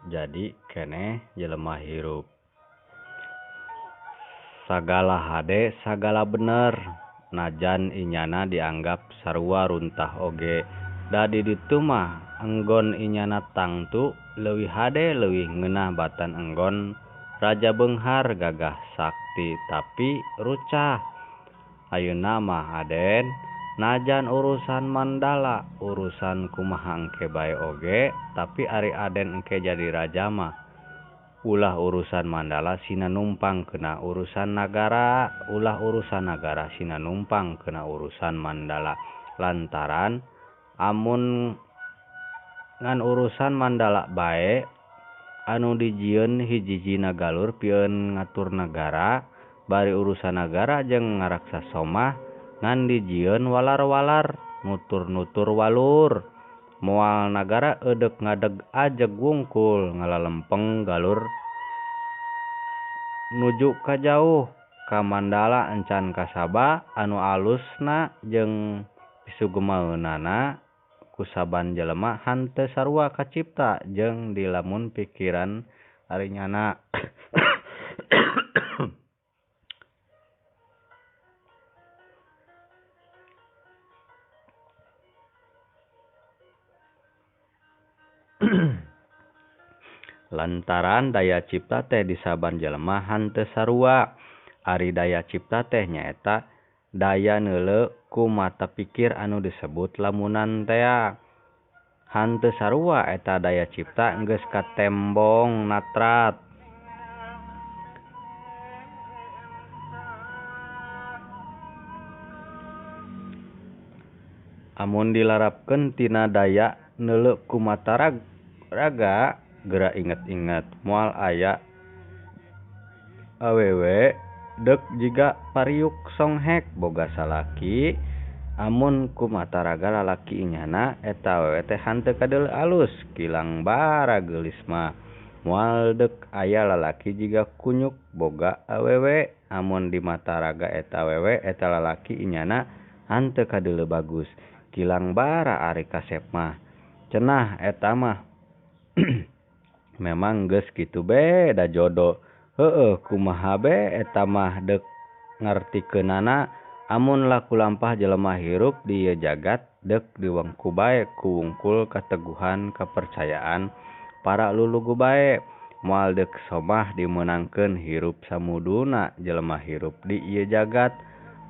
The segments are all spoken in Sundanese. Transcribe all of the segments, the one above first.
Jadi keneh jelema hirup sagala hade sagala bener najan inyana dianggap sarua runtah oge. Da di ditu mah enggon inyana tangtu leuwih hade leuwih ngeunah batan enggon Raja Beunghar gagah sakti tapi rucah. Ayeuna mah Aden najan urusan Mandala urusan kumaha engke bae oge tapi ari Aden engke jadi raja mah ulah urusan Mandala sina numpang kena urusan nagara, ulah urusan nagara sina numpang kena urusan Mandala. Lantaran amun ngan urusan Mandala bae anu dijieun hiji-hijina galur pieun ngatur nagara, bari urusan nagara jeung ngaraksa somah ngan dijieun walar-walar nutur-nutur walur. Moal nagara eudek ngadeg ajeg wungkul ngalalempeng galur nuju ka jauh ka Mandala encan kasaba anu alusna jeung pisugeumeunnana ku saban jelema henteu sarua kacipta jeung di lamun pikiran arinyana. Lantaran daya cipta teh di saban jelema henteu sarua. Ari daya cipta teh nyaeta daya neuleu ku mata pikir anu disebut lamunan tea. Henteu sarua eta daya cipta geus katembong natrat. Amun dilarapkeun tina daya neuleu ku mata raga geura inget-inget moal aya awewe deuk jiga pariuk songhek boga salaki. Amun ku mata raga lalaki inyana eta awewe teh henteu kadeuleu alus kilang bara geulis mah. Moal deuk aya lalaki jiga kunyuk boga awewe amun di mata raga eta awewe eta lalaki inyana henteu kadeuleu bagus kilang bara ari kasep mah. Cenah eta mah memang geus kitu beda jodoh. Heueuh kumaha be eta mah deuk ngartikeunana amun laku lampah jelema hirup di ieu jagat deuk diwengku bae ku wungkul kateguhan kapercayaan para lulugu bae. Moal deuk somah dimeunangkeun hirup samuduna jelema hirup di ieu jagat.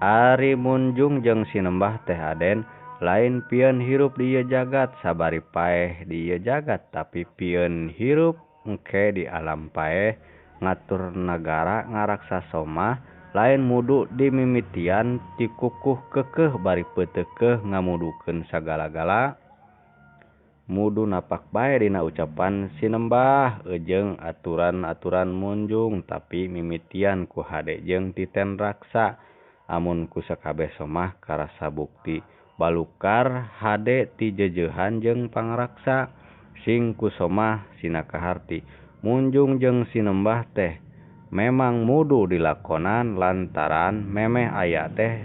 Ari munjung jeung sinembah teh Aden lain pieun hirup di ieu jagat sabari paeh di ieu jagat tapi pieun hirup engke di alam paeh ngatur nagara ngaraksa somah lain mudu di mimitian ti kukuh keukeuh bari peuteukeuh ngamudukeun sagala-gala. Mudu napak bae dina ucapan sinembah jeung aturan-aturan munjung tapi mimitian ku hade jeung titen raksa. Amun ku sakabeh somah karasa bukti balukar hade ti jeujeuhan jeung pangraksa sing ku somah sina kaharti munjung jeung sinembah teh memang mudu dilakonan lantaran memeh aya teh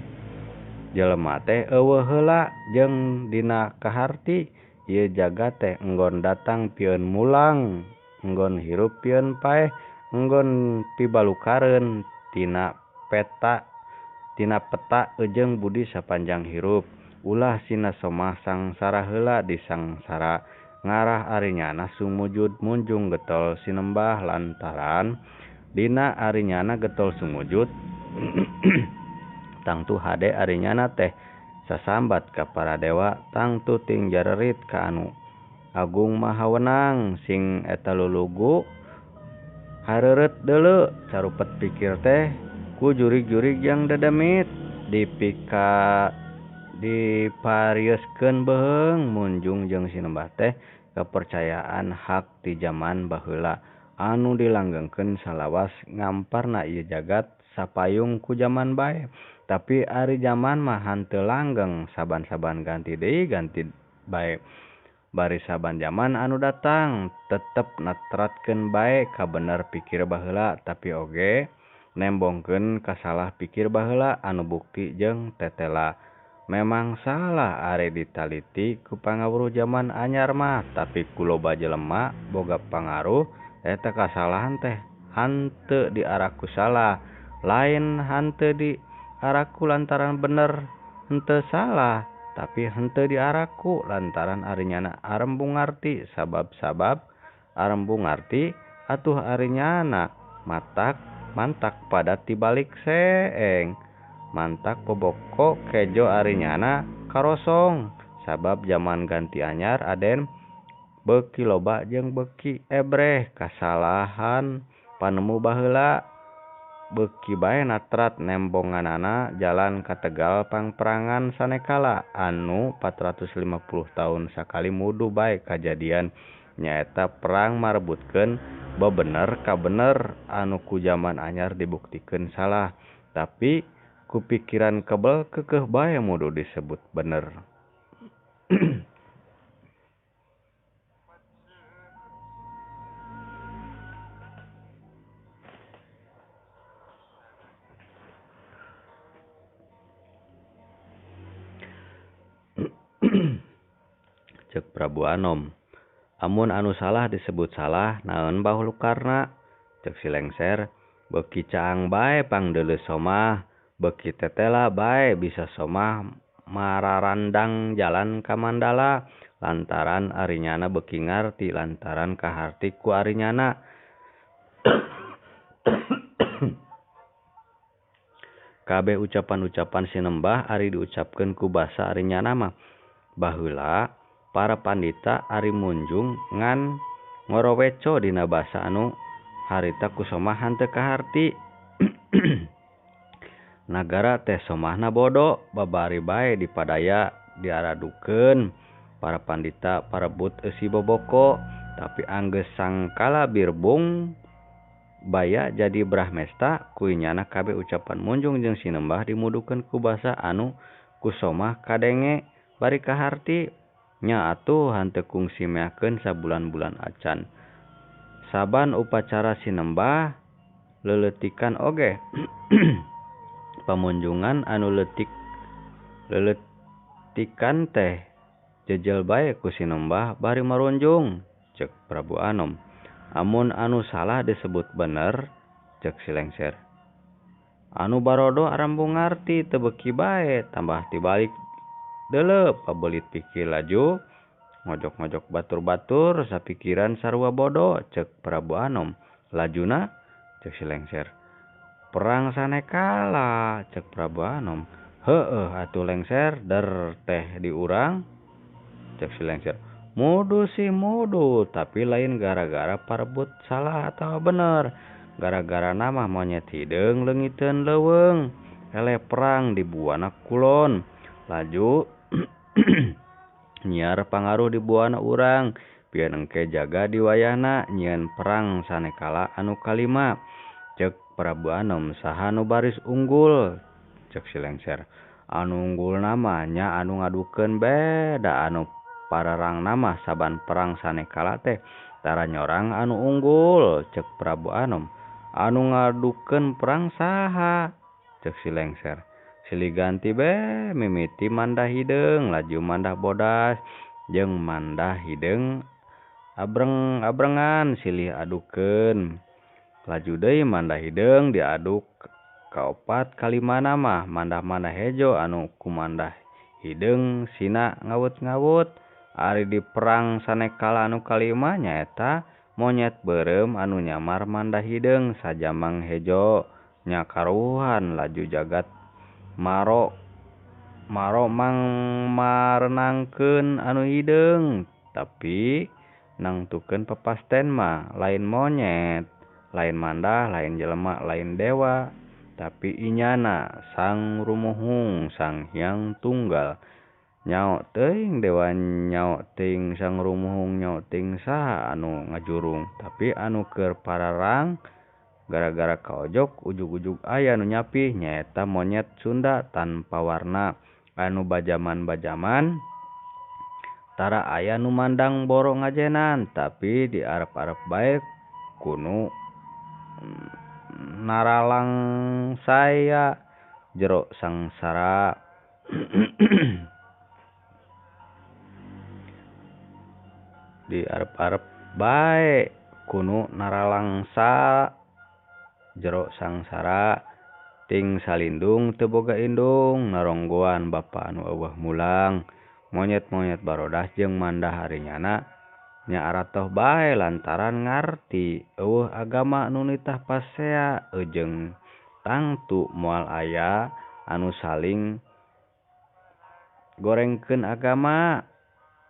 jelema teh eueuh heula jeung dina kaharti ieu jagat teh enggon datang pieun mulang enggon hirup pieun paeh enggon pibalukareun tina peta jeung budi sapanjang hirup. Ulah sina somah sangsara heula di sangsara ngarah arinyana sumujud munjung getol sinembah lantaran dina arinyana getol sumujud tangtu hade arinyana teh sasambat ka para dewa tangtu ting jarerit ka anu agung mahaweunang sing eta lulugu hareureut deuleu carupet pikir teh ku jurig-jurig yang dedemit diparioskeun beuheung munjung jeung sinembah teh kapercayaan hak ti zaman baheula anu dilanggengkeun salawas ngamparna ieu jagat sapayung ku zaman bae. Tapi ari zaman mah henteu langgeng saban-saban ganti deui ganti bae. Bari saban zaman anu datang tetep natratkeun bae ka bener pikir baheula tapi oge nembongkeun ka salah pikir baheula anu bukti jeung tetela. memang salah are ditaliti ku pangawruh zaman anyar mah, tapi ku loba jelema boga pangaruh eta kasalahan teh hanteu diaraku salah, lain hanteu diaraku lantaran bener henteu salah, tapi henteu diaraku lantaran arinyana arembung ngarti sabab-sabab arembung ngarti atuh arinyana mantak pada tibalik seeng. Mantak boboko kejo arinyana karosong sabab zaman ganti anyar aden beuki loba jeung beuki ebreh kasalahan panemu baheula beuki bae natrat nembonganana jalan ka Tegal pangperangan sanekala anu 450 tahun sakali mudu bae kajadian nyaeta perang marebutkeun bebener ka bener anu ku zaman anyar dibuktikeun salah tapi ku pikiran kebel kekeh bae mudu disebut bener. Cek Prabu Anom, amun anu salah disebut salah naon bahulukarna? Cek si Lengser, beuki caang bae pangdeuleus somah, beuki tetela bae bisa somah mararandang jalan ka Mandala lantaran arinyana beuki ngarti lantaran kaharti ku arinyana. Kabeh ucapan-ucapan sinembah ari diucapkeun ku basa arinyana mah baheula para pandita ari munjung ngan ngoroweco dina basa anu harita ku somah henteu kaharti. Nagara teh somahna bodo babari bae dipadaya diaradukeun para pandita parebut eusi boboko tapi anggeus sangkala birbung baya jadi Brahmesta kuinyana kabeh ucapan munjung jeung sinembah dimudukeun ku basa anu kusomah kadenge bari kaharti nya atuh hanteu kungsi meakeun sabulan-bulan acan. Saban upacara sinembah leuletikan oge pamunjungan anu leuletikan teh jejel bae ku sinembah bari marunjung. Cek Prabu Anom, amun anu salah disebut bener. Cek si Lengser, anu barodo arembung ngarti teu beuki bae tambah tibalik deuleup pabelit pikir laju ngojok-ngojok batur-batur sapikiran sarua bodo. Cek Prabu Anom, lajuna? Cek si Lengser, perang sanekala. Cek Prabu Anom, heueuh atuh Lengser der teh di urang. Cek si Lengser, mudu sih mudu tapi lain gara-gara parebut salah atau bener, gara-gara nama monyet hideung leungiteun leuweung eleh perang di buana kulon laju nyiar pangaruh di buana urang pian engke jaga di wayahna nyieun perang sanekala anu kalima. Cek Prabu Anom, saha nu baris unggul? Cek si Lengser, anu unggul namanya anu ngadukeun beda anu parerang nama saban perang sanekala teh tara nyorang anu unggul. Cek Prabu Anom, anu ngadukeun perang saha? Cek si Lengser, silih ganti be mimiti mandah hideung laju mandah bodas jeung mandah hideung abreng-abrengan silih adukeun laju deui mandah hideung diaduk kaopat kalimana mah mandah-mandah hejo anu kumandah hideung sina ngawut-ngawut. Ari di perang sanekala anu kalima nyaeta monyet beureum anu nyamar mandah hideung sajamang hejo nya karuhan laju jagat maro mang marenangkeun anu hideung tapi nangtukeun pepasten mah lain monyet lain mandah lain jelema lain dewa tapi inyana Sang Rumuhung Sang Hyang Tunggal. Nyaho teuing dewa nyaho teuing Sang Rumuhung nyaho teuing saha anu ngajurung tapi anu keur pararang gara-gara kaojok ujug-ujug aya nu nyapih nyaeta monyet Sunda tanpa warna anu bajaman-bajaman tara aya nu mandang boro ngajenan tapi di arep-arep bae kunu naralang saya jero sangsara. Di arep-arep bae kuno naralangsa jero sangsara ting salindung teu boga indung naronggoan bapa anu eueuh mulang monyet-monyet barodas jeung mandah harinyana nya aratoh bae lantaran ngarti eueuh agama nu nitah pasea jeung tangtu moal aya anu saling gorengkeun agama.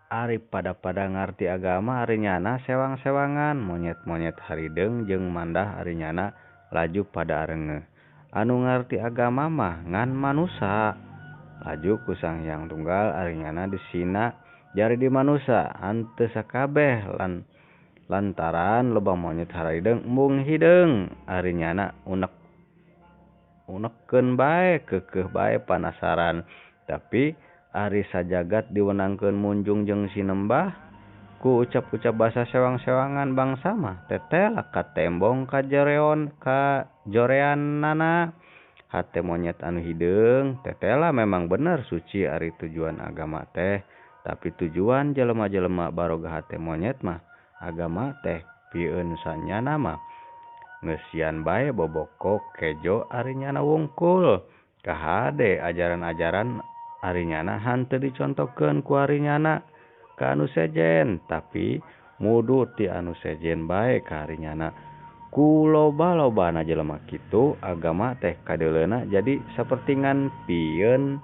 Ari pada ngarti agama harinyana sewang-sewangan monyet-monyet harideung jeung mandah harinyana laju pada areungeuh. Anu ngarti agama mah ngan manusa. Laju ku Sang Hyang Tunggal harinyana disina jari di manusa hanteu sakabeh lantaran loba monyet harideung embung hideung harinyana unek-unekkeun bae keukeuh bae panasaran. Tapi ari sajagat diwenangkeun munjung jeung sinembah ku ucap-ucap basa sewang-sewangan bangsa mah tetela ka tembong kajoreannana hate monyet anu hideung tetela memang bener suci ari tujuan agama teh tapi tujuan jelema-jelema baroga hate monyet mah agama teh pieun sanyana mah geus sian bae boboko kejo arinyana wungkul kahade ajaran-ajaran arinyana hanteu dicontohkeun ku arinyana ka anu sejen tapi mudu ti anu sejen bae ka arinyana ku loba-lobana jelema kitu agama teh kadeuleuna jadi saperti ngan pieun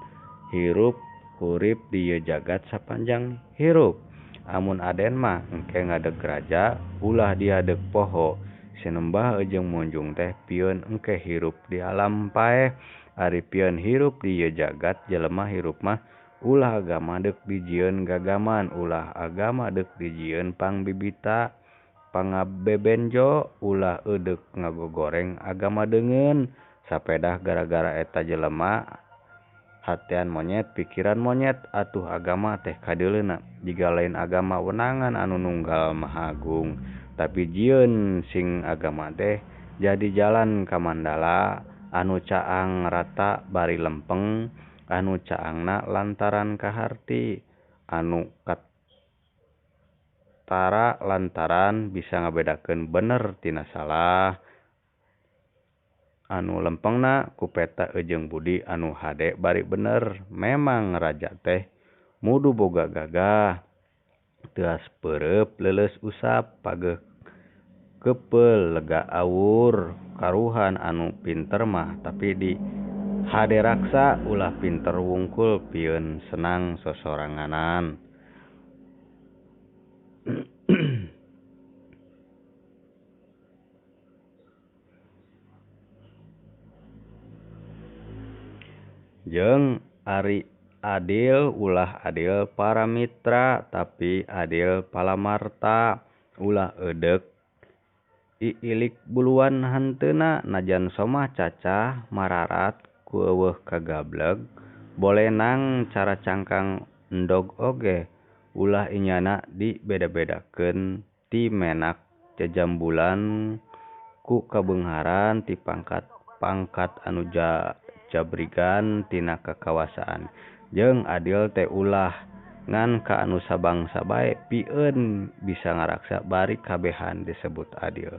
hirup hurip di ieu jagat sapanjang hirup. Amun Aden mah engke ngadeg raja ulah diadeg poho sinembah jeung munjung teh pieun engke hirup di alam paeh. Ari pieun hirup di ieu jagat jelema hirup mah ulah agama deuk dijieun gagaman ulah agama deuk dijieun pangbibita pangabebenjo ulah eudeuk ngagogoreng agama deungeun sapedah gara-gara eta jelema hatean monyet pikiran monyet atuh agama teh kadeuleuna jiga lain agama wenangan anu nunggal maha agung tapi jieun sing agama teh jadi jalan ka mandala anu caang rata bari lempeng anu caangna lantaran kaharti anu katara lantaran bisa ngabedakeun bener tina salah anu lempengna ku peta jeung budi anu hade bari bener. Memang raja teh mudu boga gagah teu aspeureup leuleus usap pageuh kepeul lega awur karuhan anu pinter mah tapi di hade raksa ulah pinter wungkul pieun senang sosoranganan. Jeung ari adil ulah adil para mitra tapi adil palamarta ulah eudek iilik buluan hanteuna najan somah cacah mararat ku eueuh kagableg bolenang cara cangkang endog oge ulah inyana dibeda-bedakeun ti menak jajambulan ku kabeungharan ti pangkat anu jabrigan tina kakawasaan jeung adil teh ulah ngan ka anu sabangsa bae pieun bisa ngaraksa bari kabehan disebut adil.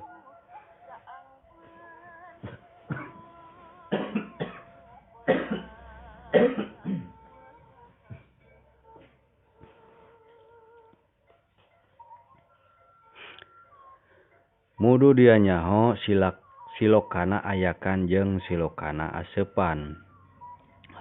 Mudu dia nyaho silokana ayakan jeung silokana aseupan.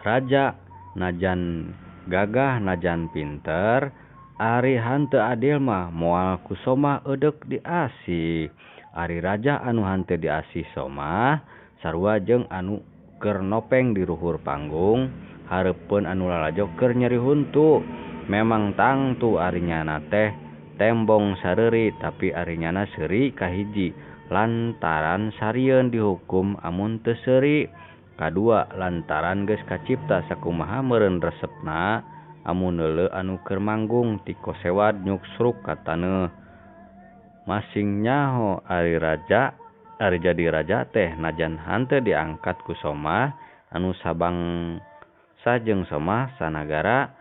Raja najan gagah najan pinter ari hanteu adil mah moal ku somah eudek diasih. Ari raja anu hanteu diasih somah sarua jeung anu keur nopeng di ruhur panggung hareupeun anu lalajok keur nyeri huntu. Memang tangtu arinyana teh tembong sareuri tapi arinyana seuri kahiji lantaran sarieun dihukum amun teu seuri. Kadua lantaran geus kacipta sakumaha meureun resepna amun heuleu anu keur manggung ti kosewad nyuksruk ka taneuh. Masing nyaho ari jadi raja teh najan hanteu diangkat ku somah anu sajeng somah sanagara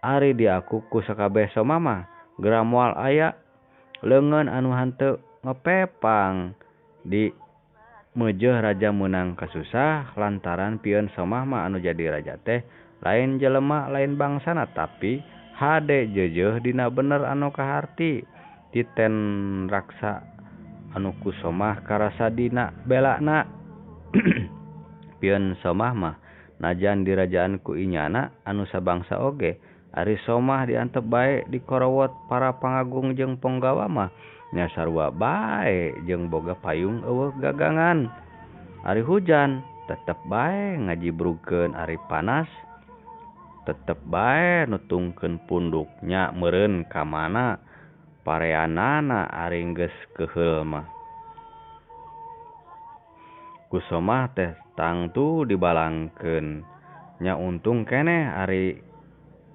ari diaku ku sakabeh somah mah geura moal aya leungeun anu henteu ngepepang di meujeuh raja meunang kasusah lantaran pieun somah mah anu jadi raja teh lain jelema lain bangsana tapi hade jeujeuh dina bener anu kaharti titen raksa anu ku somah karasa dina belana. Pieun somah mah najan dirajaan ku inyana anu sabangsa oge ari somah diantep bae dikorowot para pangagung jeung ponggawa mah nya sarua bae jeung boga payung eueuh gagangan. Ari hujan tetep bae ngajibrugkeun, ari panas tetep bae nutungkeun punduk nya meureun ka mana pareanana ari geus keheul mah. Ku somah teh tangtu dibalangkeun nya untung keneh ari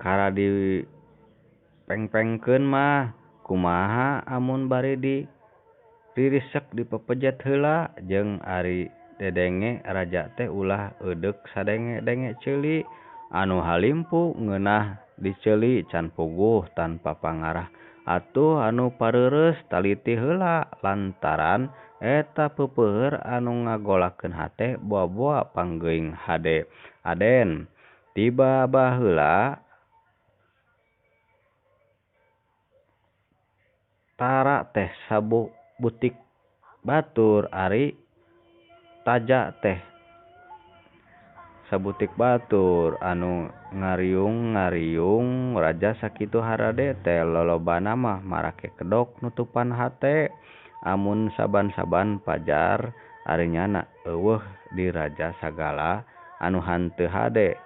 kara dipengpengkeun mah kumaha amun bari diriresek dipepejet heula jeung ari dedenge raja teh ulah eudeuk sadenge-denge ceuli anu halimpu ngeunah diceuli can puguh tanpa pangarah atuh anu pareureus taliti heula lantaran eta peupeueur anu ngagolakeun hate boa-boa panggeuing hade. Aden tiba baheula tara teh sabutik batur ari taja teh sabutik batur anu ngariung-ngariung raja sakitu harade teh lolobana mah marake kedok nutupan hate amun saban-saban pajar ari nyana eueuh di raja sagala anu hanteu hade